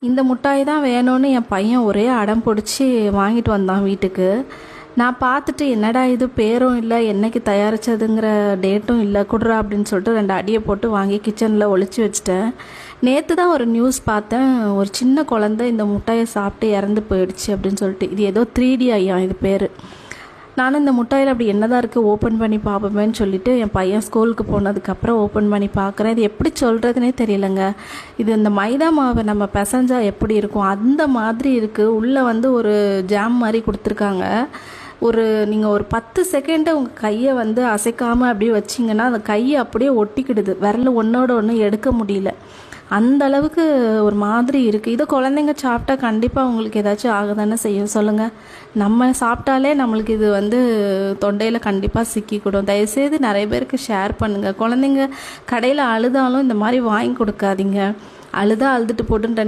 இந்த முட்டாய் தான் வேணும்னு என் பையன் ஒரே அடம் பிடிச்சி வாங்கிட்டு வந்தான் வீட்டுக்கு. நான் பார்த்துட்டு என்னடா இது பேரும் இல்லை, என்னைக்கு தயாரித்ததுங்கிற டேட்டும் இல்லை, குடுறா அப்படின்னு சொல்லிட்டு 2 அடியை போட்டு வாங்கி கிச்சனில் ஒளிச்சு வச்சுட்டேன். நேற்று தான் ஒரு நியூஸ் பார்த்தேன், ஒரு சின்ன குழந்தை இந்த முட்டாயை சாப்பிட்டு இறந்து போயிடுச்சு அப்படின்னு சொல்லிட்டு. இது ஏதோ 3D ஐயா இது பேர். நானும் இந்த முட்டாயில் அப்படி என்னதான் இருக்குது ஓப்பன் பண்ணி பார்ப்போமேன்னு சொல்லிட்டு என் பையன் ஸ்கூலுக்கு போனதுக்கப்புறம் ஓப்பன் பண்ணி பார்க்குறேன். இது எப்படி சொல்கிறதுனே தெரியலங்க. இது இந்த மைதா மாவை நம்ம பிசைஞ்சா எப்படி இருக்கும் அந்த மாதிரி இருக்குது. உள்ளே வந்து ஒரு ஜாம் மாதிரி கொடுத்துருக்காங்க. நீங்கள் ஒரு 10 செகண்டு உங்கள் கையை வந்து அசைக்காமல் அப்படியே வச்சிங்கன்னா அந்த கையை அப்படியே ஒட்டிக்கிடுது. விரல் ஒன்றோட ஒன்று எடுக்க முடியல. அந்த அளவுக்கு ஒரு மாதிரி இருக்குது. இதை குழந்தைங்க சாப்பிட்டா கண்டிப்பாக உங்களுக்கு ஏதாச்சும் ஆகுதானே செய்யும் சொல்லுங்கள். நம்ம சாப்பிட்டாலே நம்மளுக்கு இது வந்து தொண்டையில் கண்டிப்பாக சிக்கிக்கிடும். தயவுசெய்து நிறைய பேருக்கு ஷேர் பண்ணுங்கள். குழந்தைங்க கடையில் அழுதாலும் இந்த மாதிரி வாங்கி கொடுக்காதீங்க. அழுதுட்டு போட்டுன்னு 2